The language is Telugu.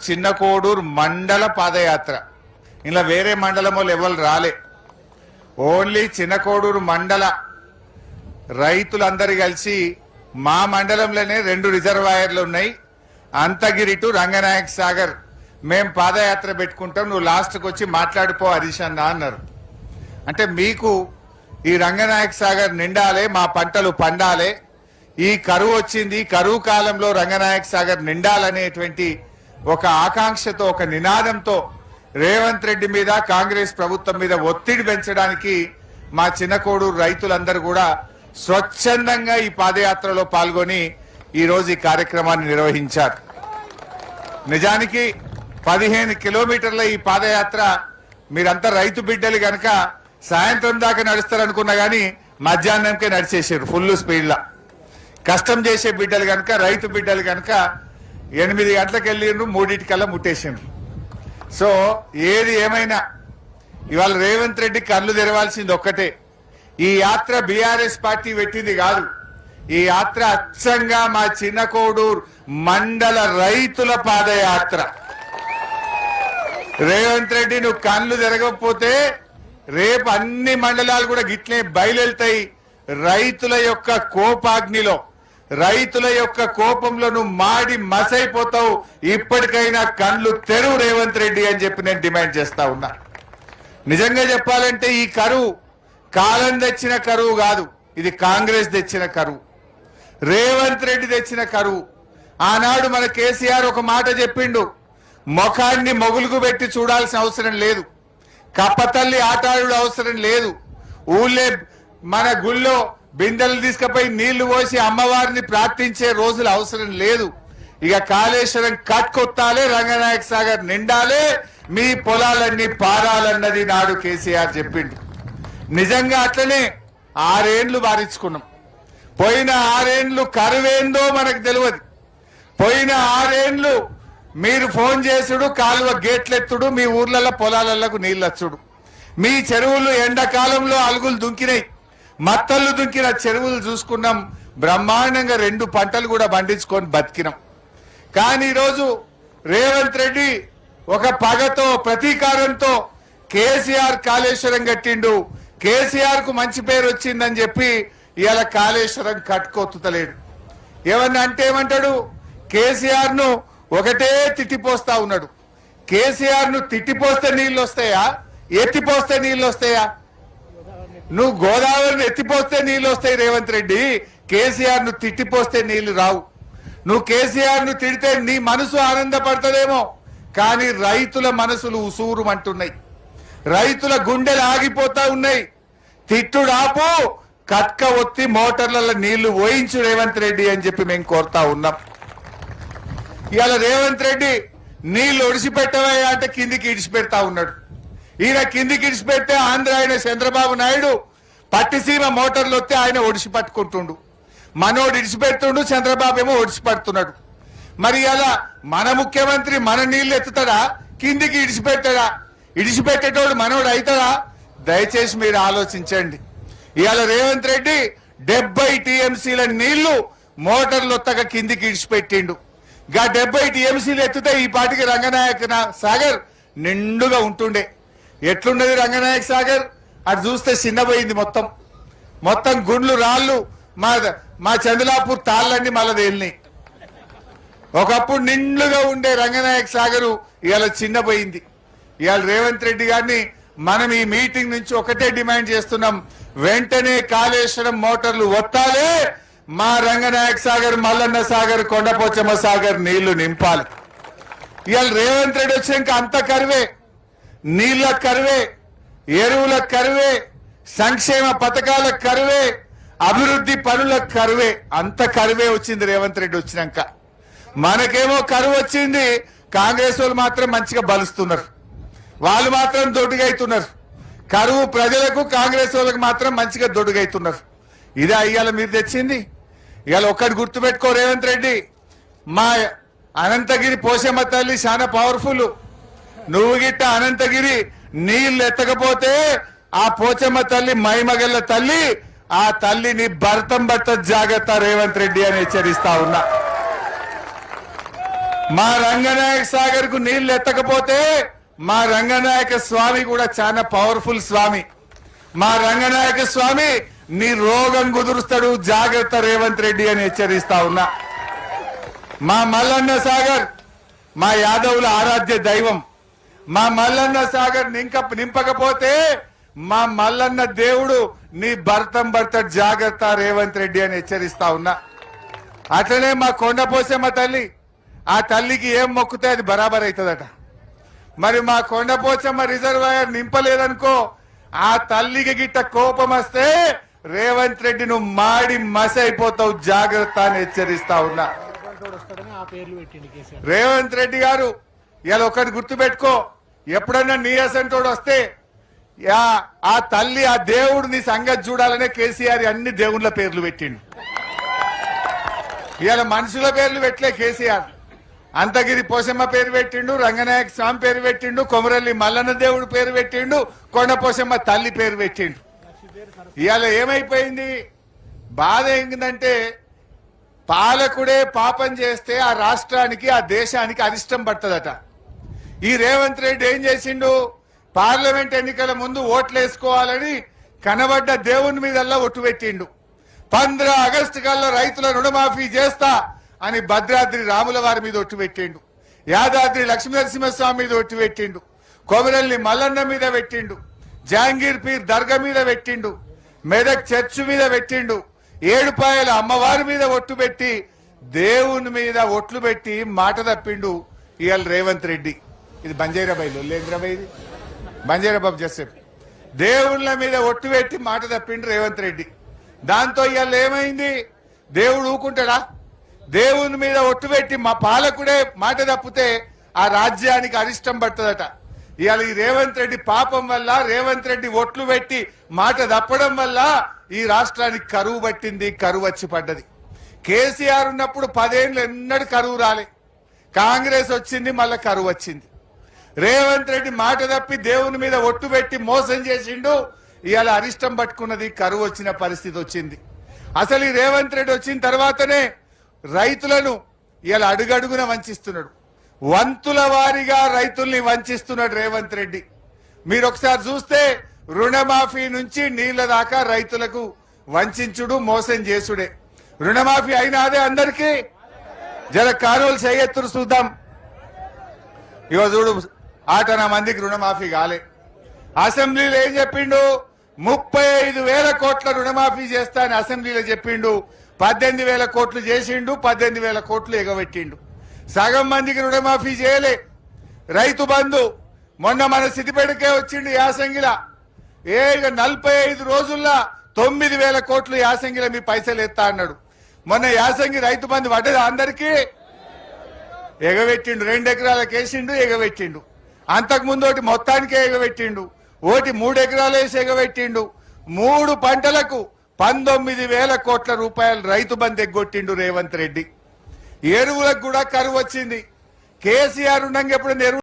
చిన్న కోడూరు మండల పాదయాత్ర ఇలా వేరే మండలం వాళ్ళు ఎవరు రాలే. ఓన్లీ చిన్న కోడూరు మండల రైతులందరూ కలిసి మా మండలంలోనే 2 రిజర్వాయర్లు ఉన్నాయి, అంతగిరి టు రంగనాయక సాగర్ మేం పాదయాత్ర పెట్టుకుంటాం, నువ్వు లాస్ట్కి వచ్చి మాట్లాడిపో హరీష్ అన్న అన్నారు. అంటే మీకు ఈ రంగనాయక సాగర్ నిండాలే, మా పంటలు పండాలే, ఈ కరువు వచ్చింది, కరువు కాలంలో రంగనాయక సాగర్ నిండాలనేటువంటి ఒక ఆకాంక్షతో ఒక నినాదంతో రేవంత్ రెడ్డి మీద కాంగ్రెస్ ప్రభుత్వం మీద ఒత్తిడి పెంచడానికి మా చిన్న కోడూరు రైతులందరూ కూడా స్వచ్ఛందంగా ఈ పాదయాత్రలో పాల్గొని ఈ రోజు ఈ కార్యక్రమాన్ని నిర్వహించారు. నిజానికి 15 కిలోమీటర్ల ఈ పాదయాత్ర మీరంతా రైతు బిడ్డలు గనక సాయంత్రం దాకా నడుస్తారనుకున్నా గానీ మధ్యాహ్నంకే నడిచేసారు ఫుల్ స్పీడ్ లా. కష్టం చేసే బిడ్డలు గనక రైతు బిడ్డలు గనక 8 గంటలకు వెళ్ళిండ్రు, 3:00కల్లా ముట్టేసిండ్రు. సో ఏది ఏమైనా ఇవాళ రేవంత్ రెడ్డి కళ్ళు తెరవాల్సింది ఒక్కటే, ఈ యాత్ర బీఆర్ఎస్ పార్టీ పెట్టింది కాదు, ఈ యాత్ర అచ్చంగా మా చిన్న కోడూరు మండల రైతుల పాదయాత్ర. రేవంత్ రెడ్డి నువ్వు కళ్ళు తెరగకపోతే రేపు అన్ని మండలాలు కూడా గిట్లే బయలుతాయి. రైతుల యొక్క కోపాగ్నిలో, రైతుల యొక్క కోపంలో నువ్వు మాడి మసైపోతావు. ఇప్పటికైనా కళ్ళు తెరువు రేవంత్ రెడ్డి అని చెప్పి నేను డిమాండ్ చేస్తా ఉన్నా. నిజంగా చెప్పాలంటే ఈ కరువు కాలం తెచ్చిన కరువు కాదు, ఇది కాంగ్రెస్ తెచ్చిన కరువు, రేవంత్ రెడ్డి తెచ్చిన కరువు. ఆనాడు మన కేసీఆర్ ఒక మాట చెప్పిండు, ముఖాన్ని మొగులుకు పెట్టి చూడాల్సిన అవసరం లేదు, కప్పతల్లి ఆటాడు అవసరం లేదు, ఊళ్ళే మన గుళ్ళో బిందెలు తీసుకుపోయి నీళ్లు పోసి అమ్మవారిని ప్రార్థించే రోజులు అవసరం లేదు, ఇక కాళేశ్వరం కట్కొత్తాలే, రంగనాయక సాగర్ నిండాలే, మీ పొలాలన్నీ పారాలన్నది నాడు కేసీఆర్ చెప్పిండు. నిజంగా అట్లనే 6 ఏండ్లు బారించుకున్నాం. పోయిన 6 ఏండ్లు కరువేందో మనకు తెలియదు. పోయిన 6 ఏండ్లు మీరు ఫోన్ చేసుడు, కాలువ గేట్లెత్తుడు, మీ ఊర్లలో పొలాలకు నీళ్ళొచ్చుడు, మీ చెరువులు ఎండాకాలంలో అలుగులు దుంకినాయి, మత్తళ్ళు దుంకిన చెరువులు చూసుకున్నాం, బ్రహ్మాండంగా 2 పంటలు కూడా పండించుకొని బతికినాం. కానీ ఈరోజు రేవంత్ రెడ్డి ఒక పగతో ప్రతీకారంతో కేసీఆర్ కాళేశ్వరం కట్టిండు, కేసీఆర్ కు మంచి పేరు వచ్చిందని చెప్పి ఇవాళ కాళేశ్వరం కట్టుకొత్తలేడు. ఏమన్నా అంటే ఏమంటాడు, కేసీఆర్ ను ఒకటే తిట్టిపోస్తా ఉన్నాడు. కేసీఆర్ ను తిట్టిపోస్తే నీళ్లు వస్తాయా, ఎత్తిపోస్తే నీళ్లు వస్తాయా? నువ్వు గోదావరిని ఎత్తిపోస్తే నీళ్లు వస్తాయి రేవంత్ రెడ్డి, కేసీఆర్ ను తిట్టిపోస్తే నీళ్లు రావు. నువ్వు కేసీఆర్ ను తిడితే నీ మనసు ఆనందపడుతుందేమో, కానీ రైతుల మనసులు ఉసూరుమంటున్నాయి, రైతుల గుండెలు ఆగిపోతా ఉన్నాయి. తిట్టుడాపు, కట్క ఒత్తి మోటార్లలో నీళ్లు పోయించు రేవంత్ రెడ్డి అని చెప్పి మేము కోరుతా ఉన్నాం. ఇవాళ రేవంత్ రెడ్డి నీళ్లు ఒడిసిపెట్టవా అంటే కిందికి ఇడిచిపెడతా ఉన్నాడు. ఈయన కిందికి ఇడిచిపెడితే ఆంధ్ర ఆయన చంద్రబాబు నాయుడు పట్టిసీమ మోటార్లు వస్తే ఆయన ఒడిసి పట్టుకుంటుండు, మనోడు ఇడిచిపెడుతుండు, చంద్రబాబు ఏమో ఒడిసి పడుతున్నాడు. మరి అలా మన ముఖ్యమంత్రి మన నీళ్లు ఎత్తుతాడా, కిందికి ఇడిచిపెట్టాడా? ఇడిచిపెట్టేటోడు మనోడు అవుతాడా? దయచేసి మీరు ఆలోచించండి. ఇవాళ రేవంత్ రెడ్డి 70 టీఎంసీల నీళ్లు మోటార్లు వత్తగా కిందికి ఇడిచిపెట్టిండు. గా 70 టీఎంసీలు ఎత్తుతే ఈ పాటికి రంగనాయక సాగర్ నిండుగా ఉంటుండే. ఎట్లున్నది రంగనాయక సాగర్? అది చూస్తే చిన్నపోయింది, మొత్తం గుండ్లు రాళ్ళు, మా చంద్రలాపూర్ తాళ్ళన్నీ మళ్ళీ తేలినాయి. ఒకప్పుడు నిండుగా ఉండే రంగనాయక సాగరు ఇవాళ చిన్నపోయింది. ఇవాళ రేవంత్ రెడ్డి గారిని మనం ఈ మీటింగ్ నుంచి ఒకటే డిమాండ్ చేస్తున్నాం, వెంటనే కాళేశ్వరం మోటార్లు ఒత్తాలే, మా రంగనాయక సాగర్, మల్లన్న సాగర్, కొండపోచమ్మ సాగర్ నీళ్లు నింపాలి. ఇవాళ రేవంత్ రెడ్డి వచ్చాక అంత కరువే, నీళ్ల కరువే, ఎరువుల కరువే, సంక్షేమ పథకాల కరువే, అభివృద్ధి పనుల కరువే, అంత కరువే వచ్చింది రేవంత్ రెడ్డి వచ్చినాక. మనకేమో కరువు వచ్చింది, కాంగ్రెస్ వాళ్ళు మాత్రం మంచిగా బలుస్తున్నారు, వాళ్ళు మాత్రం దొడ్డుగైతున్నారు. కరువు ప్రజలకు, కాంగ్రెస్ వాళ్ళకి మాత్రం మంచిగా దొడ్డుగైతున్నారు. ఇదే ఇవాళ మీరు తెచ్చింది. ఇవాళ ఒక్కటి గుర్తుపెట్టుకో రేవంత్ రెడ్డి, మా అనంతగిరి పోషమ్మ తల్లి చాలా పవర్ఫుల్. నువ్వు గిట్ట అనంతగిరి నీళ్లు ఎత్తకపోతే ఆ పోచమ్మ తల్లి మైమగల్ల తల్లి, ఆ తల్లిని భర్తం జాగ్రత్త రేవంత్ రెడ్డి అని హెచ్చరిస్తా ఉన్నా. మా రంగనాయక సాగర్ కు నీళ్లు ఎత్తకపోతే మా రంగనాయక స్వామి కూడా చాలా పవర్ఫుల్ స్వామి. మా రంగనాయక స్వామి నీ రోగం కుదురుస్తాడు, జాగ్రత్త రేవంత్ రెడ్డి అని హెచ్చరిస్తా ఉన్నా. మా మల్లన్న సాగర్ మా యాదవుల ఆరాధ్య దైవం. మా మల్లన్న సాగర్ నింపకపోతే మా మల్లన్న దేవుడు నీ భర్తం భర్తడు, జాగ్రత్త రేవంత్ రెడ్డి అని హెచ్చరిస్తా ఉన్నా. అట్లనే మా కొండపోసమ్మ తల్లి, ఆ తల్లికి ఏం మొక్కుతే అది బరాబర్ అవుతుందట. మరి మా కొండపోచమ్మ రిజర్వాయర్ నింపలేదనుకో, ఆ తల్లికి గిట్ట కోపం వస్తే రేవంత్ రెడ్డి నువ్వు మాడి మసి అయిపోతావు, జాగ్రత్త అని హెచ్చరిస్తా ఉన్నా. రేవంత్ రెడ్డి గారు ఇలా ఒకటి గుర్తు పెట్టుకో, ఎప్పుడన్నా నీ అసంటోడు వస్తే ఆ తల్లి ఆ దేవుడు నీ సంగతి చూడాలనే కేసీఆర్ అన్ని దేవుళ్ళ పేర్లు పెట్టిండు. ఇవాళ మనుషుల పేర్లు పెట్టలే కేసీఆర్. అంతగిరి పోసమ్మ పేరు పెట్టిండు, రంగనాయక స్వామి పేరు పెట్టిండు, కొమరల్లి మల్లన్న దేవుడు పేరు పెట్టిండు, కొండ పోసమ్మ తల్లి పేరు పెట్టిండు. ఇవాళ ఏమైపోయింది? బాధ ఏంటంటే పాలకుడే పాపం చేస్తే ఆ రాష్ట్రానికి ఆ దేశానికి అరిష్టం పడుతుందట. ఈ రేవంత్ రెడ్డి ఏం చేసిండు? పార్లమెంట్ ఎన్నికల ముందు ఓట్లు వేసుకోవాలని కనబడ్డ దేవుని మీదల్లా ఒట్టు పెట్టిండు. 15 ఆగస్టు కల్లా రైతుల రుణమాఫీ చేస్తా అని భద్రాద్రి రాముల వారి మీద ఒట్టు పెట్టిండు, యాదాద్రి లక్ష్మీనరసింహస్వామి మీద ఒట్టు పెట్టిండు, కొమరల్లి మల్లన్న మీద పెట్టిండు, జహాంగీర్ పీర్ దర్గా మీద పెట్టిండు, మెదక్ చర్చ్ మీద పెట్టిండు, ఏడుపాయల అమ్మవారి మీద ఒట్టు పెట్టి దేవుని మీద ఒట్లు పెట్టి మాట తప్పిండు ఇవాళ రేవంత్ రెడ్డి. ఇది బంజైరాబాయి లొల్లేంద్రబాయి, ఇది బంజైరాబాబు జోసెఫ్. దేవుళ్ళ మీద ఒట్టు పెట్టి మాట తప్పిండు రేవంత్ రెడ్డి. దాంతో ఇవాళ ఏమైంది? దేవుడు ఊకుంటాడా? దేవుని మీద ఒట్టు పెట్టి మా పాలకుడే మాట తప్పితే ఆ రాజ్యానికి అరిష్టం పడుతుందట. ఇవాళ ఈ రేవంత్ రెడ్డి పాపం వల్ల, రేవంత్ రెడ్డి ఒట్లు పెట్టి మాట తప్పడం వల్ల ఈ రాష్ట్రానికి కరువు పట్టింది, కరువు వచ్చి పడ్డది. కేసీఆర్ ఉన్నప్పుడు 10 ఏళ్ళు ఎన్నడూ కరువు రాలే, కాంగ్రెస్ వచ్చింది మళ్ళా కరువు వచ్చింది. రేవంత్ రెడ్డి మాట తప్పి దేవుని మీద ఒట్టు పెట్టి మోసం చేసిండు, ఇవాళ అరిష్టం పట్టుకున్నది, కరువు వచ్చిన పరిస్థితి వచ్చింది. అసలు ఈ రేవంత్ రెడ్డి వచ్చిన తర్వాతనే రైతులను ఇవాళ అడుగడుగున వంచిస్తున్నాడు, వంతుల వారీగా రైతుల్ని వంచిస్తున్నాడు రేవంత్ రెడ్డి. మీరు ఒకసారి చూస్తే రుణమాఫీ నుంచి నీళ్ల దాకా రైతులకు వంచుడు, మోసం చేసుడే. రుణమాఫీ అయినా అదే అందరికీ జర కారువలు చేయెత్తురు చూద్దాం. ఇగో చూడు, 8 మందికి రుణమాఫీ కాలే. అసెంబ్లీలో ఏం చెప్పిండు? 35,000 కోట్ల రుణమాఫీ చేస్తా అని అసెంబ్లీలో చెప్పిండు. 18,000 కోట్లు చేసిండు, 18,000 కోట్లు ఎగబెట్టిండు. సగం మందికి రుణమాఫీ చేయలే. రైతు బంధు మొన్న మన సిద్దిపేటకే వచ్చిండు యాసంగిలా. 45 రోజుల్లో 9,000 కోట్లు యాసంగిలో మీ పైసలు ఎత్తా అన్నాడు. మొన్న యాసంగి రైతు బంధు పడ్డది అందరికీ, ఎగబెట్టిండు. 2 ఎకరాలకు వేసిండు, ఎగబెట్టిండు. అంతకుముందు ఒకటి మొత్తానికే ఎగబెట్టిండు, ఒకటి 3 ఎకరాలు వేసి ఎగబెట్టిండు. 3 పంటలకు 19,000 కోట్ల రూపాయలు రైతు బంధు ఎగ్గొట్టిండు రేవంత్ రెడ్డి. ఎరువులకు కూడా కరువు వచ్చింది. కేసీఆర్ ఉండగా ఎప్పుడు